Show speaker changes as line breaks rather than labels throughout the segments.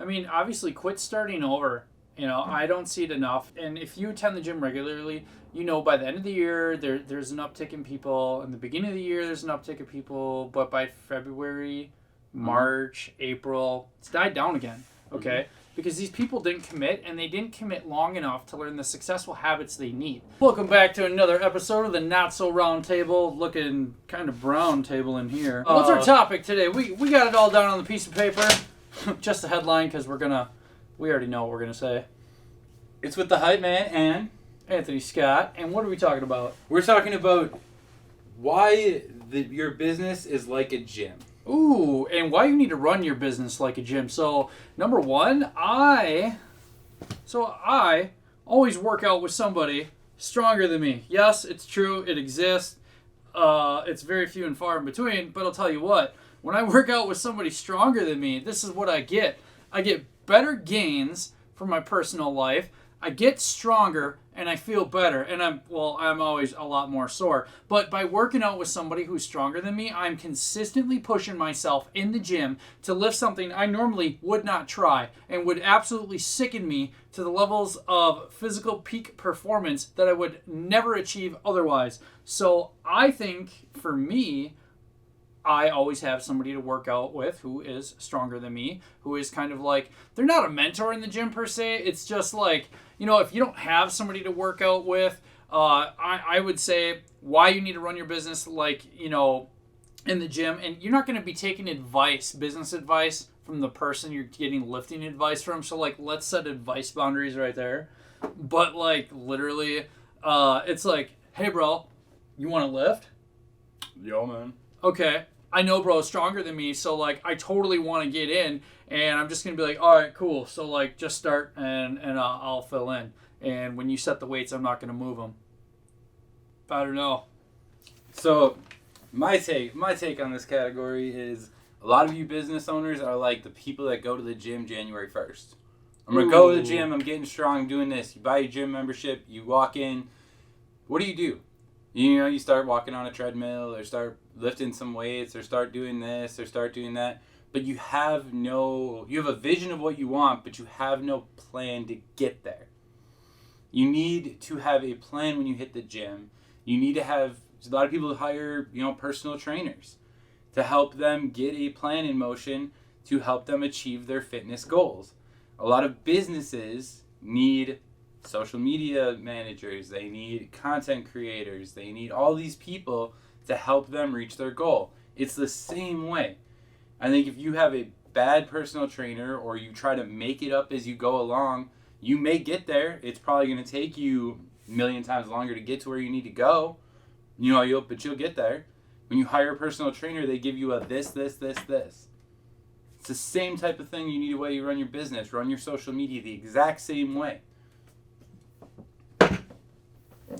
I mean, obviously, quit starting over. I don't see it enough. And if you attend the gym regularly, by the end of the year, there's an uptick in people. In the beginning of the year, there's an uptick of people. But by February, March, April, it's died down again. Okay? Because these people didn't commit, and they didn't commit long enough to learn the successful habits they need. Welcome back to another episode of the Not So Round Table, looking kind of brown table in here. What's our topic today? We got it all down on the piece of paper. Just a headline, because we already know what we're going to say.
It's with the Hype Man and
Anthony Scott. And what are we talking about?
We're talking about why your business is like a gym.
Ooh, and why you need to run your business like a gym. So, number one, I always work out with somebody stronger than me. Yes, it's true. It exists. It's very few and far in between. But I'll tell you what. When I work out with somebody stronger than me, this is what I get. I get better gains from my personal life. I get stronger and I feel better. And I'm always a lot more sore. But by working out with somebody who's stronger than me, I'm consistently pushing myself in the gym to lift something I normally would not try and would absolutely sicken me to the levels of physical peak performance that I would never achieve otherwise. So I think for me, I always have somebody to work out with who is stronger than me, who is kind of like, they're not a mentor in the gym per se. It's just like, if you don't have somebody to work out with, I would say why you need to run your business like, in the gym. And you're not going to be taking business advice from the person you're getting lifting advice from. So like, let's set advice boundaries right there. But like literally, it's like, hey bro, you want to lift?
Yo man.
Okay, I know bro is stronger than me, so like I totally want to get in, and I'm just gonna be like, all right, cool. So like just start, and I'll fill in. And when you set the weights, I'm not gonna move them. I don't know.
So my take on this category is a lot of you business owners are like the people that go to the gym January 1st. I'm gonna go to the gym. I'm getting strong. I'm doing this. You buy a gym membership. You walk in. What do? You start walking on a treadmill or start lifting some weights or start doing this or start doing that. But you have a vision of what you want, but you have no plan to get there. You need to have a plan when you hit the gym. You need to have, a lot of people hire, personal trainers to help them get a plan in motion to help them achieve their fitness goals. A lot of businesses need social media managers, they need content creators, they need all these people to help them reach their goal. It's the same way. I think if you have a bad personal trainer or you try to make it up as you go along, you may get there. It's probably going to take you a million times longer to get to where you need to go. But you'll get there. When you hire a personal trainer, they give you a this. It's the same type of thing you need the way you run your business, run your social media the exact same way.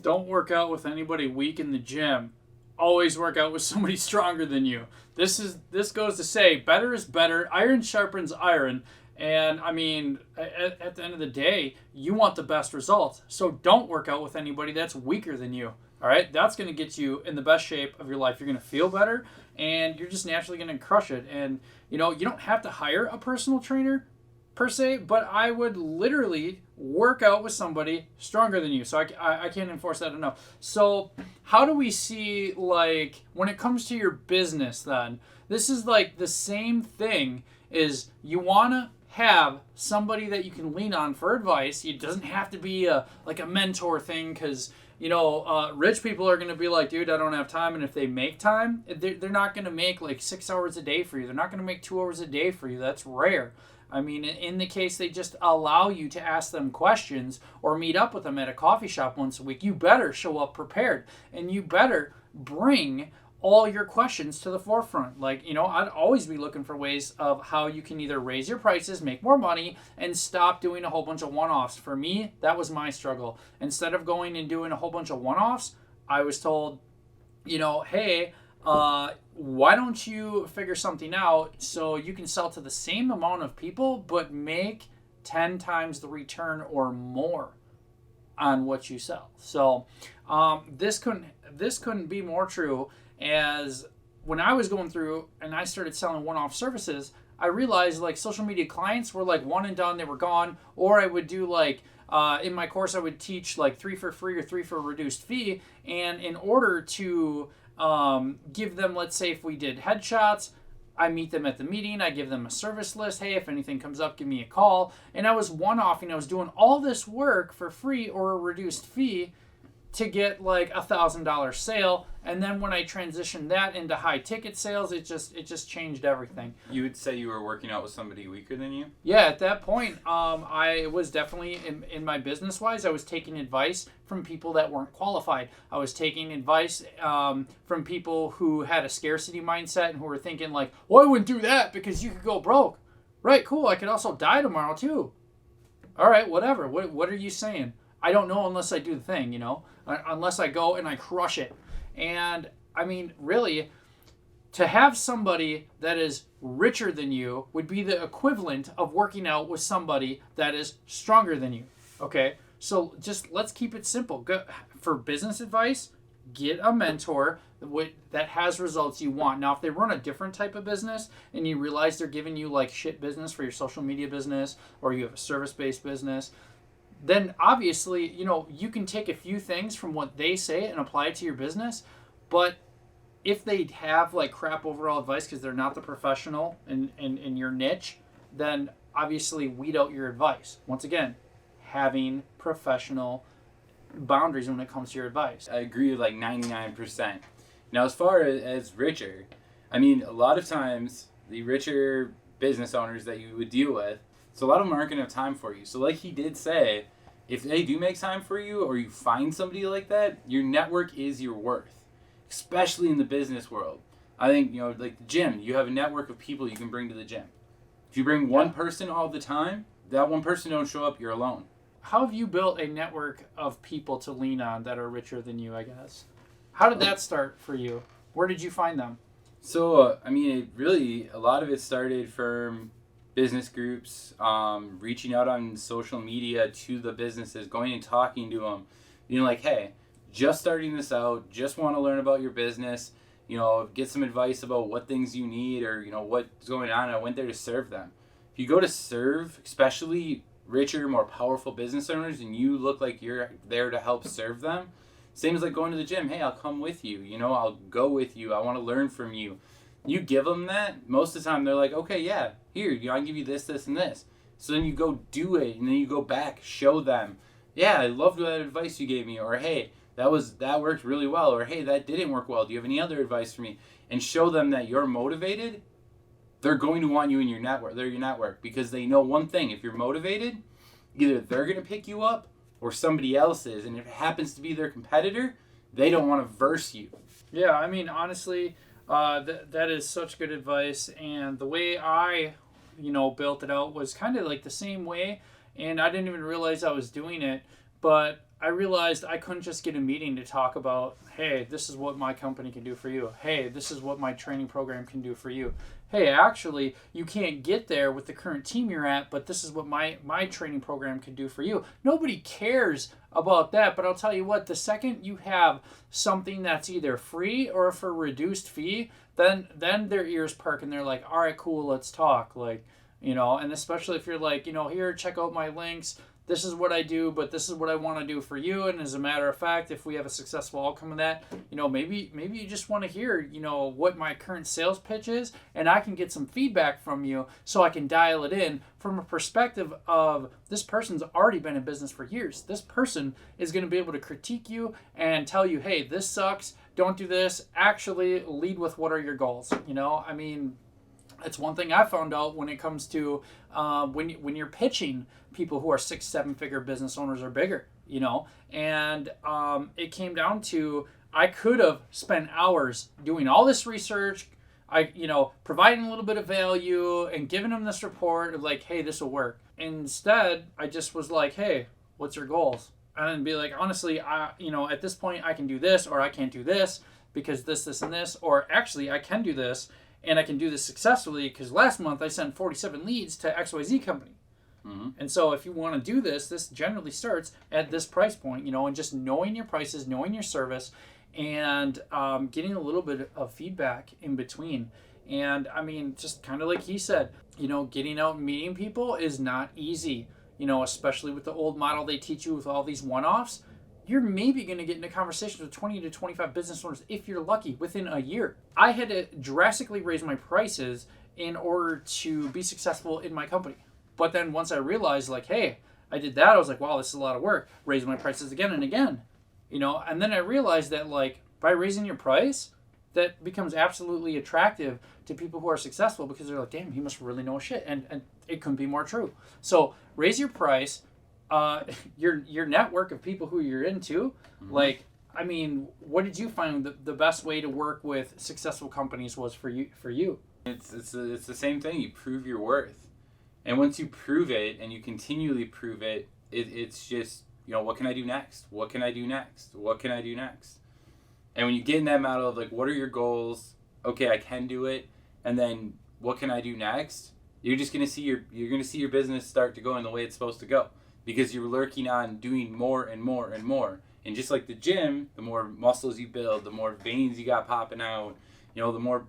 Don't work out with anybody weak in the gym. Always work out with somebody stronger than you. This goes to say better is better. Iron sharpens iron. And I mean, at the end of the day, you want the best results. So don't work out with anybody that's weaker than you. All right? That's going to get you in the best shape of your life. You're going to feel better, and you're just naturally going to crush it. And, you don't have to hire a personal trainer per se, but I would literally work out with somebody stronger than you. So I can't enforce that enough. So how do we see, like, when it comes to your business then, this is like the same thing is you want to have somebody that you can lean on for advice. It doesn't have to be a mentor thing because, rich people are going to be like, dude, I don't have time. And if they make time, they're not going to make like 6 hours a day for you. They're not going to make 2 hours a day for you. That's rare. I mean, in the case they just allow you to ask them questions or meet up with them at a coffee shop once a week, you better show up prepared and you better bring all your questions to the forefront. Like, I'd always be looking for ways of how you can either raise your prices, make more money, and stop doing a whole bunch of one-offs. For me, that was my struggle. Instead of going and doing a whole bunch of one-offs, I was told, hey, why don't you figure something out so you can sell to the same amount of people but make 10 times the return or more on what you sell. So this couldn't be more true, as when I was going through and I started selling one-off services, I realized like social media clients were like one and done, they were gone. Or I would do like in my course, I would teach like 3 for free or 3 for a reduced fee. And in order to give them, let's say if we did headshots, I meet them at the meeting. I give them a service list. Hey, if anything comes up, give me a call. And I was one-offing. I was doing all this work for free or a reduced fee to get like $1,000 sale. And then when I transitioned that into high ticket sales, it just changed everything.
You would say you were working out with somebody weaker than you?
Yeah, at that point, I was definitely in my business wise, I was taking advice from people that weren't qualified. I was taking advice from people who had a scarcity mindset and who were thinking like, well, I wouldn't do that because you could go broke. Right, cool. I could also die tomorrow too. All right, whatever. What are you saying? I don't know unless I do the thing, unless I go and I crush it. And I mean, really, to have somebody that is richer than you would be the equivalent of working out with somebody that is stronger than you. Okay? So just let's keep it simple. Go, for business advice, get a mentor that has results you want. Now, if they run a different type of business and you realize they're giving you like shit business for your social media business or you have a service-based business, then obviously, you can take a few things from what they say and apply it to your business. But if they have like crap overall advice because they're not the professional in your niche, then obviously weed out your advice. Once again, having professional boundaries when it comes to your advice.
I agree with like 99%. Now, as far as richer, I mean, a lot of times the richer business owners that you would deal with, so a lot of them aren't going to have time for you. So like he did say, if they do make time for you or you find somebody like that, your network is your worth, especially in the business world. I think, like the gym, you have a network of people you can bring to the gym. If you bring one person all the time, that one person don't show up, you're alone.
How have you built a network of people to lean on that are richer than you, I guess? How did that start for you? Where did you find them?
So, a lot of it started from business groups, reaching out on social media to the businesses, going and talking to them, like, hey, just starting this out, just want to learn about your business, get some advice about what things you need or, what's going on. I went there to serve them. If you go to serve, especially richer, more powerful business owners, and you look like you're there to help serve them, same as like going to the gym. Hey, I'll come with you, I'll go with you. I want to learn from you. You give them that, most of the time they're like, okay, yeah, here, I can give you this, this, and this. So then you go do it, and then you go back, show them, yeah, I loved that advice you gave me, or hey, that worked really well, or hey, that didn't work well. Do you have any other advice for me? And show them that you're motivated. They're going to want you in your network. They're your network because they know one thing. If you're motivated, either they're going to pick you up or somebody else is. And if it happens to be their competitor, they don't want to verse you.
Yeah, honestly, that is such good advice. And the way I, built it out was kind of like the same way. And I didn't even realize I was doing it. But I realized I couldn't just get a meeting to talk about, hey, this is what my company can do for you. Hey, this is what my training program can do for you. Hey, actually, you can't get there with the current team you're at, but this is what my training program can do for you. Nobody cares about that, but I'll tell you what, the second you have something that's either free or for reduced fee, then their ears perk and they're like, all right, cool, let's talk. Like, and especially if you're like, here, check out my links. This is what I do, but this is what I want to do for you. And as a matter of fact, if we have a successful outcome of that, maybe you just want to hear, what my current sales pitch is, and I can get some feedback from you so I can dial it in from a perspective of this person's already been in business for years. This person is going to be able to critique you and tell you, hey, this sucks. Don't do this. Actually, lead with what are your goals? It's one thing I found out when it comes to when you're pitching people who are 6-7 figure business owners or bigger, and it came down to I could have spent hours doing all this research, providing a little bit of value and giving them this report of like, hey, this will work. Instead, I just was like, hey, what's your goals? And be like, honestly, at this point I can do this or I can't do this because this, and this, or actually I can do this. And I can do this successfully because last month I sent 47 leads to XYZ company. Mm-hmm. And so if you want to do this generally starts at this price point, and just knowing your prices, knowing your service, and getting a little bit of feedback in between. And just kind of like he said, getting out and meeting people is not easy. Especially with the old model they teach you with all these one-offs. You're maybe going to get into conversations with 20 to 25 business owners if you're lucky within a year. I had to drastically raise my prices in order to be successful in my company. But then once I realized, like, hey, I did that, I was like, wow, this is a lot of work. Raise my prices again and again. And then I realized that, like, by raising your price, that becomes absolutely attractive to people who are successful because they're like, damn, he must really know shit. And it couldn't be more true. So raise your price. Your network of people who you're into, like, I mean, what did you find the best way to work with successful companies was for you?
It's the same thing. You prove your worth. And once you prove it and you continually prove it, it's just, what can I do next? What can I do next? What can I do next? And when you get in that model of, like, what are your goals? Okay, I can do it. And then what can I do next? You're just going to see your business start to go in the way it's supposed to go because you're lurking on doing more and more and more. And just like the gym, the more muscles you build, the more veins you got popping out, the more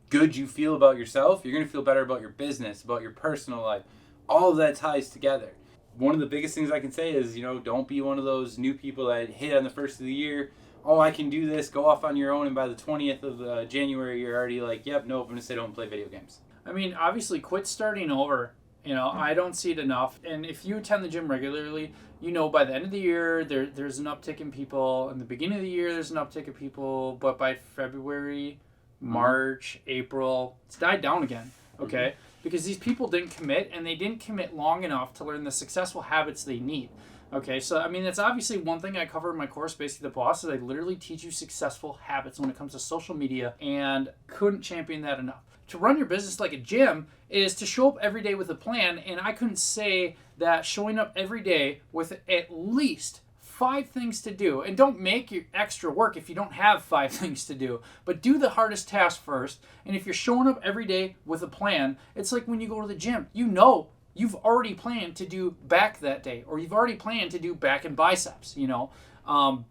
good you feel about yourself, you're going to feel better about your business, about your personal life. All of that ties together. One of the biggest things I can say is, don't be one of those new people that hit on the first of the year. Oh, I can do this. Go off on your own. And by the 20th of January, you're already like, yep, nope, I'm going to sit home and play video games.
I mean, obviously, quit starting over. I don't see it enough. And if you attend the gym regularly, by the end of the year, there's an uptick in people. In the beginning of the year, there's an uptick of people. But by February, March, April, it's died down again. Okay? Because these people didn't commit, and they didn't commit long enough to learn the successful habits they need. Okay, so I mean, that's obviously one thing I cover in my course, Basically the Boss, is I literally teach you successful habits when it comes to social media, and couldn't champion that enough. To run your business like a gym is to show up every day with a plan, and I couldn't say that showing up every day with at least 5 things to do, and don't make your extra work if you don't have 5 things to do, but do the hardest task first. And if you're showing up every day with a plan, it's like when you go to the gym, you've already planned to do back that day, or you've already planned to do back and biceps,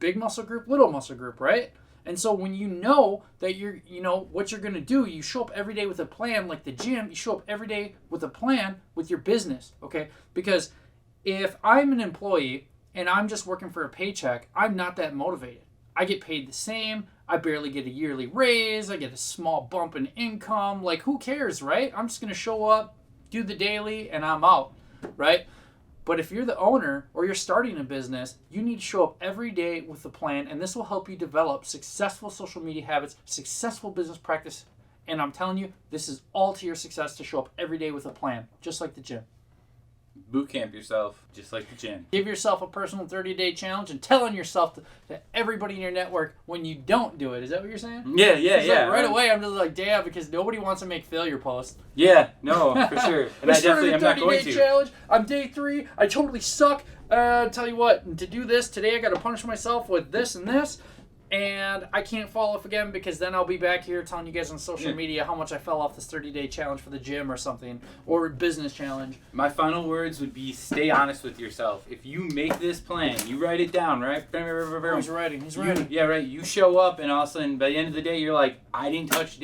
big muscle group, little muscle group, right? And so when you know that what you're going to do, you show up every day with a plan. Like the gym, you show up every day with a plan with your business, okay? Because if I'm an employee and I'm just working for a paycheck, I'm not that motivated. I get paid the same. I barely get a yearly raise. I get a small bump in income. Like, who cares, right? I'm just going to show up, do the daily, and I'm out, right? But if you're the owner or you're starting a business, you need to show up every day with a plan, and this will help you develop successful social media habits, successful business practice, and I'm telling you, this is all to your success to show up every day with a plan, just like the gym.
Boot camp yourself, just like the gym.
Give yourself a personal 30-day challenge and tell on yourself to everybody in your network when you don't do it. Is that what you're saying?
Yeah.
Like right away, I'm just like, damn, because nobody wants to make failure posts.
Yeah, no, for sure. And I definitely am not going to.
Challenge. I'm day 3. I totally suck. Tell you what, to do this today, I got to punish myself with this and this. And I can't fall off again because then I'll be back here telling you guys on social media how much I fell off this 30-day challenge for the gym or something, or business challenge.
My final words would be stay honest with yourself. If you make this plan, you write it down, right?
He's writing.
Yeah, right. You show up and all of a sudden by the end of the day you're like, I didn't touch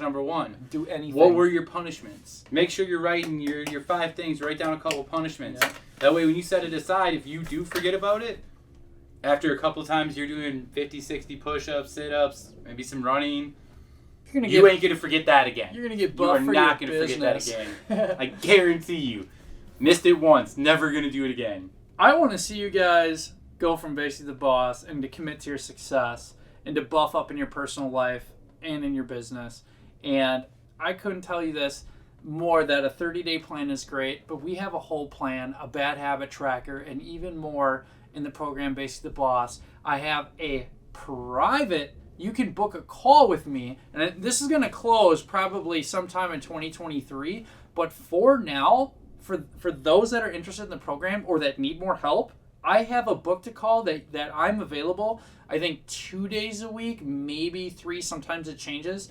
number 1.
Do anything.
What were your punishments? Make sure you're writing your 5 things. Write down a couple punishments. Yeah. That way when you set it aside, if you do forget about it, after a couple times you're doing 50, 60 push-ups, sit-ups, maybe some running, you ain't going to forget that again.
You're going to get buff for your business.
You are not going to forget that again. I guarantee you. Missed it once, never going to do it again.
I want to see you guys go from Basically the Boss and to commit to your success and to buff up in your personal life and in your business. And I couldn't tell you this more, that a 30-day plan is great, but we have a whole plan, a bad habit tracker, and even more in the program Basically the Boss. I have a private, you can book a call with me, and this is going to close probably sometime in 2023, but for now, for those that are interested in the program or that need more help, I have a book to call that I'm available, I think 2 days a week, maybe 3, sometimes it changes,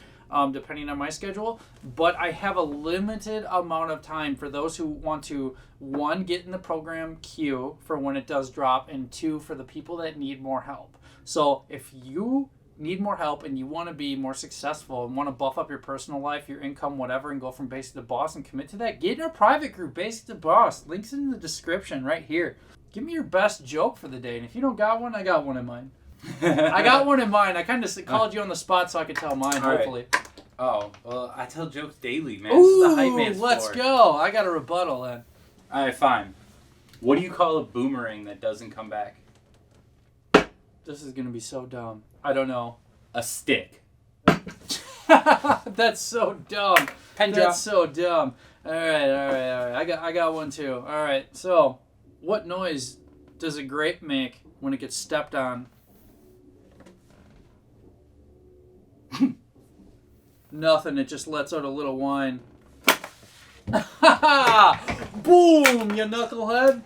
depending on my schedule. But I have a limited amount of time for those who want to, 1, get in the program queue for when it does drop, and 2, for the people that need more help. So if you need more help and you want to be more successful and want to buff up your personal life, your income, whatever, and go from basic to boss and commit to that, get in our private group, Basic to Boss. Links in the description right here. Give me your best joke for the day. And if you don't got one, I got one in mind. I got one in mind. I kind of called you on the spot so I could tell mine, hopefully.
Right. Oh, well, I tell jokes daily, man.
Ooh,
this is the hype man
let's
sport.
go. I got a rebuttal then.
All right, fine. What do you call a boomerang that doesn't come back?
This is going to be so dumb. I don't know.
A stick.
That's so dumb.
Pen drop.
That's so dumb. All right. I got one too. All right. So, what noise does a grape make when it gets stepped on? Nothing. It just lets out a little whine. Boom, you knucklehead.